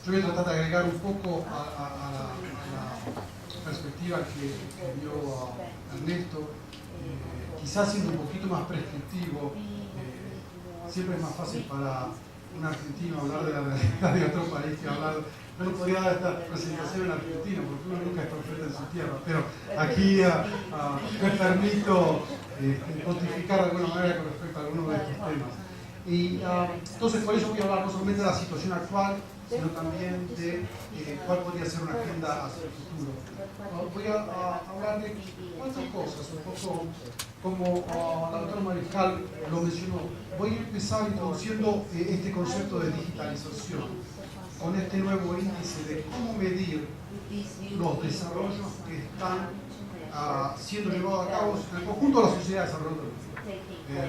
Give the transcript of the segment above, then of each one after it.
Yo voy a tratar de agregar un poco a la perspectiva que dio Ernesto, quizás siendo un poquito más prescriptivo. Siempre es más fácil para un argentino hablar de la realidad de otro país que hablar. Yo no podría dar esta presentación en Argentina porque uno nunca es profeta en su tierra, pero aquí me permito pontificar de alguna manera con respecto a algunos de estos temas. Y entonces por eso voy a hablar no solamente de la situación actual, sino también de cuál podría ser una agenda hacia el futuro. Voy a hablar de cuatro cosas, un poco como la doctora Mariscal lo mencionó. Voy a empezar introduciendo este concepto de digitalización, con este nuevo índice de cómo medir los desarrollos que están siendo llevados a cabo en el conjunto de la sociedad de desarrollo,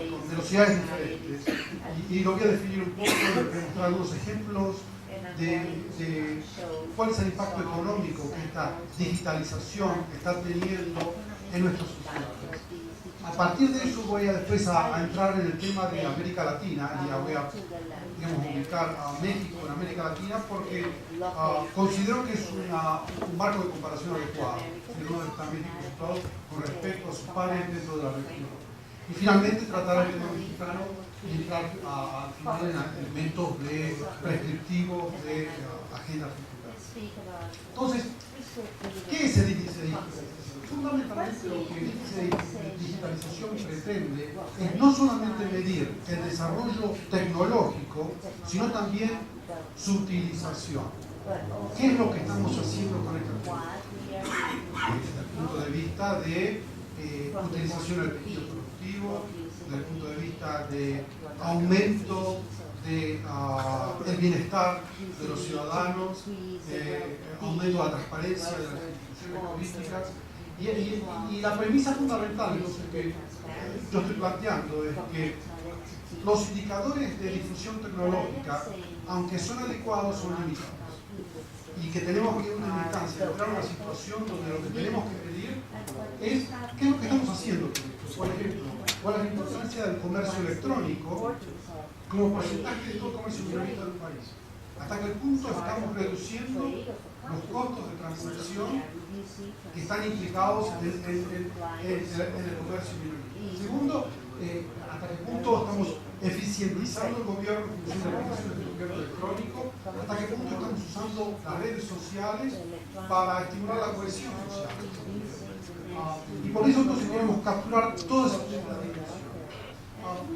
con velocidades diferentes. Y lo voy a definir un poco, voy a mostrar algunos ejemplos de cuál es el impacto económico que esta digitalización está teniendo en nuestras sociedades. A partir de eso voy a después a entrar en el tema de América Latina y ya voy a ubicar a México en América Latina porque considero que es un marco de comparación adecuado, de dónde está México situado con respecto a sus pares dentro de la región. Y finalmente tratar el tema mexicano y entrar al final en elementos prescriptivos de agenda futura. Entonces, ¿qué es el índice de digitalización? Fundamentalmente lo que el índice de digitalización pretende es no solamente medir el desarrollo tecnológico, sino también su utilización. ¿Qué es lo que estamos haciendo con esta tecnología? Desde el punto de vista de utilización del tejido productivo, desde el punto de vista de aumento del bienestar de los ciudadanos, aumento de la transparencia de las instituciones políticas. Y la premisa fundamental entonces, que yo estoy planteando es que los indicadores de difusión tecnológica, aunque son adecuados, son limitados. Y que tenemos que ir a una instancia, entrar en una situación donde lo que tenemos que pedir es qué es lo que estamos haciendo con esto. Por ejemplo, cuál es la importancia del comercio electrónico como porcentaje de todo el comercio minorista del país. Hasta qué punto estamos reduciendo los costos de transacción que están implicados en el comercio minorista. Segundo, hasta qué punto estamos eficientizando el gobierno en función de las aplicaciones del gobierno electrónico, hasta qué punto estamos usando las redes sociales para estimular la cohesión social. Y por eso entonces queremos capturar todas esas dimensiones.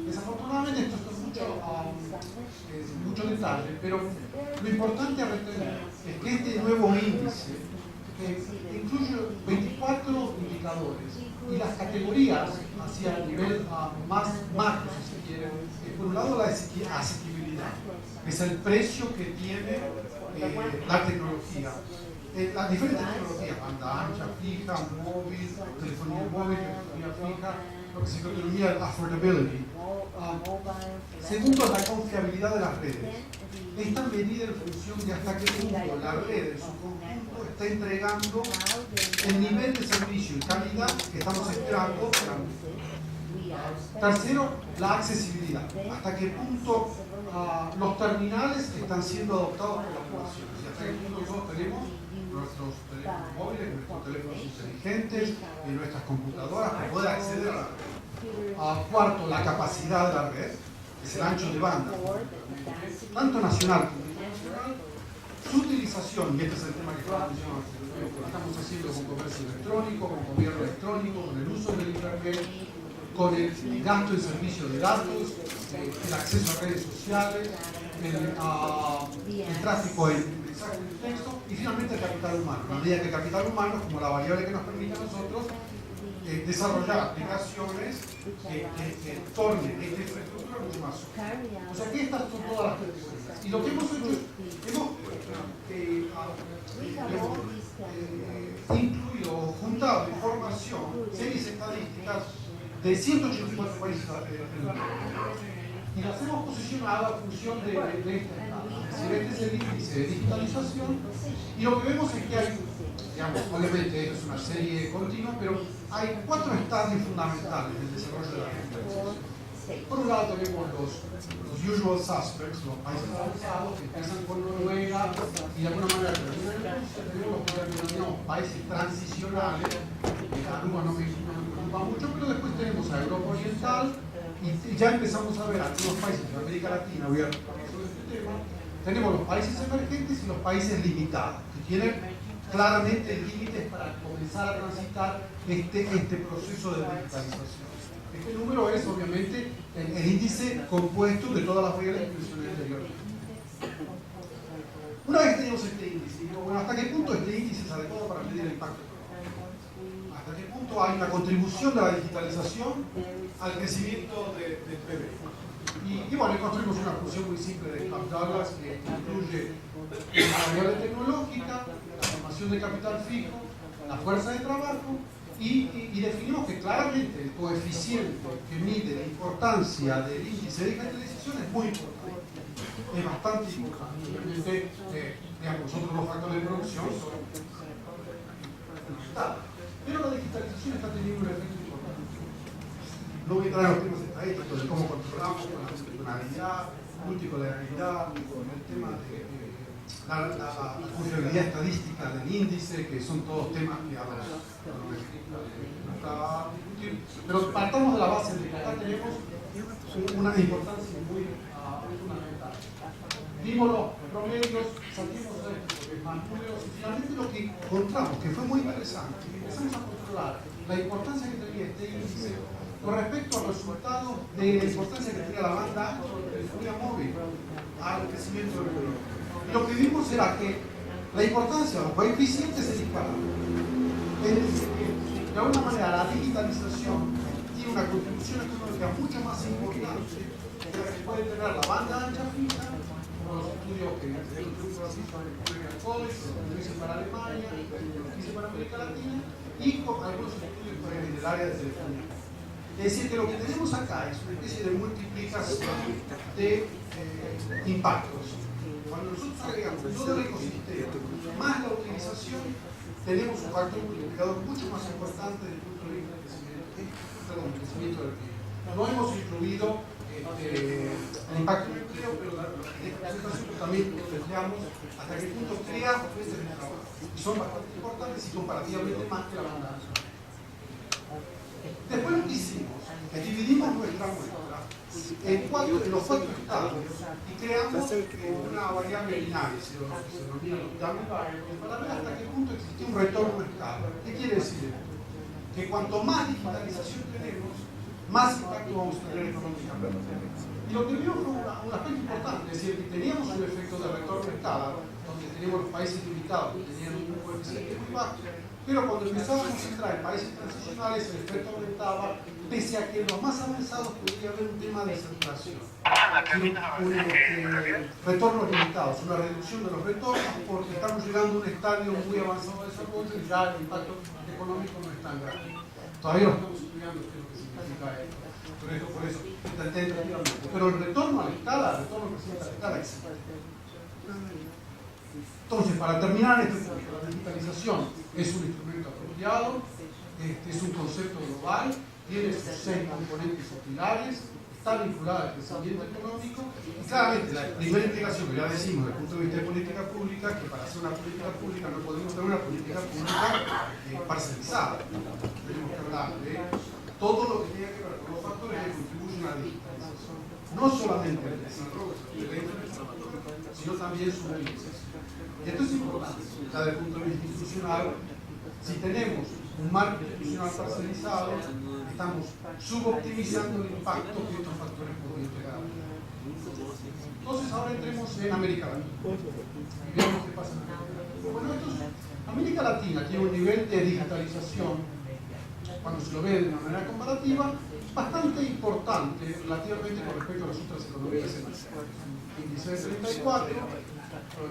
Desafortunadamente esto es mucho detalle, pero lo importante a retener es que este nuevo índice incluye 24 indicadores y las categorías hacia el nivel más macro, si se quiere. Por un lado, la asequibilidad, que es el precio que tiene la tecnología. Las diferentes tecnologías, banda ancha, fija, móvil, telefonía móvil, telefonía fija, lo que se denomina affordability. Segundo, la confiabilidad de las redes. Esta medida en función de hasta qué punto la red en su conjunto está entregando el nivel de servicio y calidad que estamos esperando. Tercero, la accesibilidad. Hasta qué punto los terminales están siendo adoptados por la población. Y hasta qué punto nosotros tenemos nuestros teléfonos móviles, nuestros teléfonos inteligentes y nuestras computadoras para poder acceder a la red. Cuarto, la capacidad de la red, es el ancho de banda, tanto nacional como internacional. Su utilización, y este es el tema que estamos haciendo con comercio electrónico, con gobierno electrónico, con el uso del internet, con el gasto en servicios de datos, el acceso a redes sociales, el tráfico en mensajes de texto y finalmente el capital humano. A medida que el capital humano es como la variable que nos permite a nosotros desarrollar aplicaciones que tornen esta infraestructura mucho más sólida. O sea que estas son todas las categorías. Y lo que hemos hecho es hemos incluido o juntado información, series estadísticas de 184 países del mundo. Y las hemos posicionado a función de esta etapa. Es decir, este es el índice de digitalización y lo que vemos es que hay, digamos, obviamente esto es una serie continua, pero hay 4 estadios fundamentales del desarrollo de la digitalización. Por un lado tenemos los usual suspects, los países avanzados, que empiezan con Noruega, desarrollada y de alguna manera tenemos los que denominamos países transicionales, que algunos no me preocupan mucho, pero después tenemos a Europa Oriental y ya empezamos a ver algunos países de América Latina, voy a sobre este tema. Tenemos los países emergentes y los países limitados, que tienen claramente límites para comenzar a transitar este proceso de digitalización. Este número es obviamente el índice compuesto de todas las variables que mencioné anteriormente. Una vez tenemos este índice, bueno, ¿hasta qué punto este índice es adecuado para medir el impacto económico? ¿Hasta qué punto hay una contribución de la digitalización al crecimiento del PIB? Y bueno, construimos una función muy simple de Douglas que incluye la variable tecnológica, la formación de capital fijo, la fuerza de trabajo y definimos que claramente el coeficiente que mide la importancia del índice de digitalización es muy importante, es bastante importante. Obviamente, digamos, otros dos factores de producción son fundamentales, pero la digitalización está teniendo un efecto importante. No voy a entrar en los temas estadísticos de cómo controlamos con la funcionalidad, multipolaridad, con el tema de la funcionalidad estadística del índice, que son todos temas que ahora no está discutir. Pero partamos de la base de que acá tenemos una importancia muy fundamental. Vimos los promedios, salimos de esto, porque más números, y finalmente lo que encontramos, que fue muy interesante, que empezamos a controlar la importancia que tenía este índice con respecto al resultado de la importancia que tenía la banda ancha de la telefonía móvil al crecimiento del economía. Y lo que vimos era que la importancia, los coeficientes se dispararon. Es decir, que de alguna manera la digitalización tiene una contribución económica mucho más importante que la que puede tener la banda ancha fija, como los estudios que el Grupo American College, lo hice para Alemania, lo hice para América Latina, y con algunos estudios en el área de telefonía. Es decir, que lo que tenemos acá es una especie de multiplicación de impactos. Cuando nosotros agregamos todo el ecosistema más la utilización, tenemos un factor multiplicador mucho más importante desde el punto de vista del crecimiento del PIB. No hemos incluido el impacto en el empleo, pero en esta presentación también empleamos hasta qué punto crea fuentes de trabajo. Y son bastante importantes y comparativamente más que la banda ancha. Después lo que hicimos es dividimos nuestra muestra en los cuatro estados y creamos una variable binaria, se denomina para ver hasta qué punto existe un retorno estable. ¿Qué quiere decir esto? Que cuanto más digitalización tenemos, más impacto vamos a tener económicamente. Y lo que vimos fue un aspecto importante, es decir, que teníamos un efecto de retorno estable, donde teníamos los países limitados que tenían un coeficiente muy bajo, pero cuando empezábamos a entrar en países transicionales, el efecto aumentaba, pese a que en los más avanzados podría haber un tema de saturación. Retornos limitados, una reducción de los retornos, porque estamos llegando a un estadio muy avanzado de desarrollo y ya el impacto económico no es tan grande. Todavía lo estamos estudiando qué es lo que significa esto. Por eso, pero el retorno a la escala, el retorno que siente a la escala existe. Entonces, para terminar este punto, la digitalización es un instrumento apropiado, es un concepto global, tiene sus 6 componentes o pilares, está vinculada al crecimiento económico y claramente la primera implicación que ya decimos desde el punto de vista de política pública, que para hacer una política pública no podemos tener una política pública parcializada. Tenemos que hablar de todo lo que tenga que ver con los factores que contribuyen a la digitalización. No solamente el desarrollo de la infraestructura, sino también su utilización. Y esto es importante, ya desde el punto de vista institucional. Si tenemos un marco institucional parcializado, estamos suboptimizando el impacto que estos factores podrían llegar a tener. Entonces, ahora entremos en América Latina y veamos qué pasa en América Latina. Bueno, América Latina tiene un nivel de digitalización, cuando se lo ve de una manera comparativa, bastante importante relativamente con respecto a las otras economías emergentes. Índice de 34,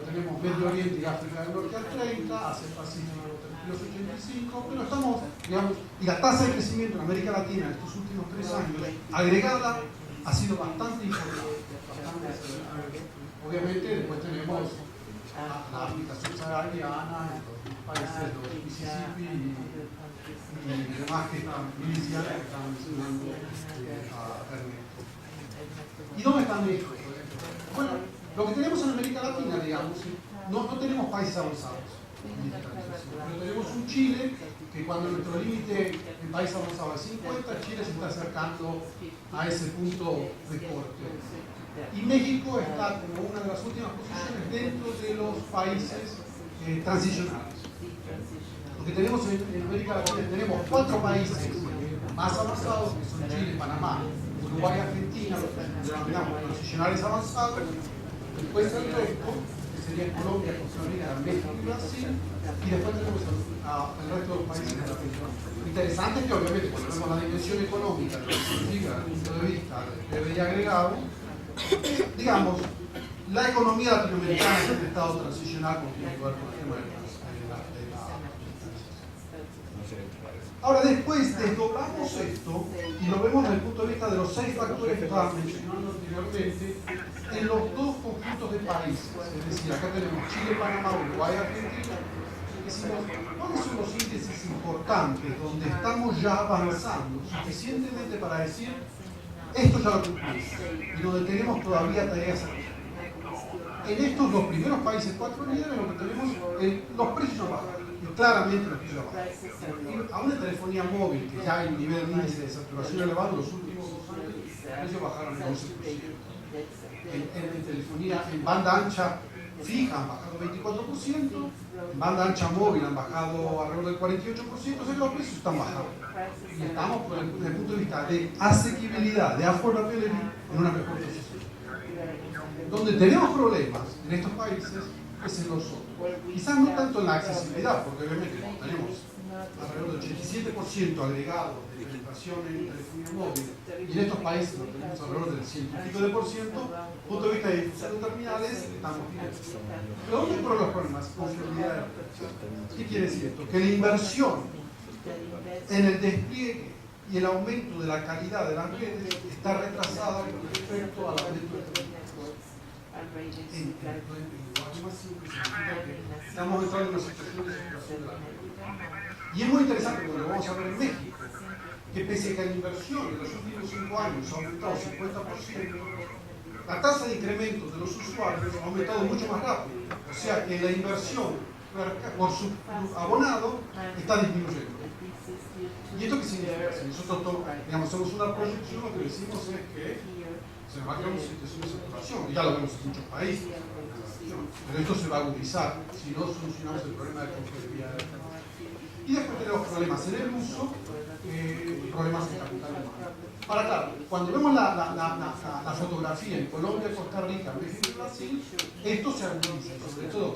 tenemos Medio Oriente y África del Norte al 30, Asia Pacífico los 85, pero estamos, digamos, y la tasa de crecimiento en América Latina en estos últimos 3 años, agregada, ha sido bastante importante. Obviamente, después tenemos la África subsahariana, los países de los Mississippi y demás que están iniciando, que están mencionando a Ernesto. ¿Y dónde están estos? Bueno, lo que tenemos en América Latina, digamos, no tenemos países avanzados en digitalización, pero tenemos un Chile que cuando nuestro límite en país avanzado es 50, Chile se está acercando a ese punto de corte. Y México está como una de las últimas posiciones dentro de los países transicionales. Lo que tenemos en América Latina, tenemos 4 países más avanzados, que son Chile, Panamá, Uruguay y Argentina, los que denominamos transicionales avanzados. Después el resto, que sería Colombia, Costa Rica, México y Brasil, y después tenemos el resto de los países de la región. Lo interesante es que obviamente cuando vemos la dimensión económica, lo que significa desde el punto de vista del PBI agregado, digamos, la economía latinoamericana es un estado transicional con que ver con el tema de la Ahora después desdoblamos esto y lo vemos desde el punto de vista de los 6 factores que estaba mencionando anteriormente en los 2 conjuntos de países. Es decir, acá tenemos Chile, Panamá, Uruguay, Argentina. Decimos, ¿cuáles son los índices importantes donde estamos ya avanzando suficientemente para decir esto ya lo cumplimos y donde tenemos todavía tareas aquí? En estos 2 primeros países, 4 líderes, lo que tenemos, los precios no bajan. Claramente los precios bajan. Aún en telefonía móvil, que ya hay un nivel de índice de saturación elevado, en los últimos 2 años los precios bajaron el 11%. En telefonía, en banda ancha fija han bajado 24%, en banda ancha móvil han bajado alrededor del 48%, o sea que los precios están bajando. Y estamos, desde el punto de vista de asequibilidad, de affordability, en una mejor posición. Donde tenemos problemas en estos países es en los otros. Quizás no tanto en la accesibilidad, porque obviamente como tenemos alrededor del 87% agregado de penetración en telefonía móvil, y en estos países lo tenemos alrededor del 100 y pico de por ciento, punto de vista de difusión de terminales, estamos bien. Pero ¿dónde fueron los problemas? Confiabilidad de precios. ¿Qué quiere decir esto? Que la inversión en el despliegue y el aumento de la calidad de las redes está retrasada con respecto al aumento de la estamos entrando en una situación de saturación de la red. Y es muy interesante porque lo vamos a ver en México, que pese a que la inversión en los últimos 5 años ha aumentado 50%, la tasa de incremento de los usuarios ha aumentado mucho más rápido. O sea que la inversión por su abonado está disminuyendo. ¿Y esto qué significa? Si nosotros digamos, hacemos una proyección, lo que decimos es que se va a crear una situación de saturación, y ya lo vemos en muchos países, pero esto se va a agudizar si no solucionamos el problema de confiabilidad. Y después tenemos problemas en el uso, problemas en capital humano. Ahora, claro, cuando vemos la fotografía en Colombia, Costa Rica, México y Brasil, esto se agudiza, y sobre todo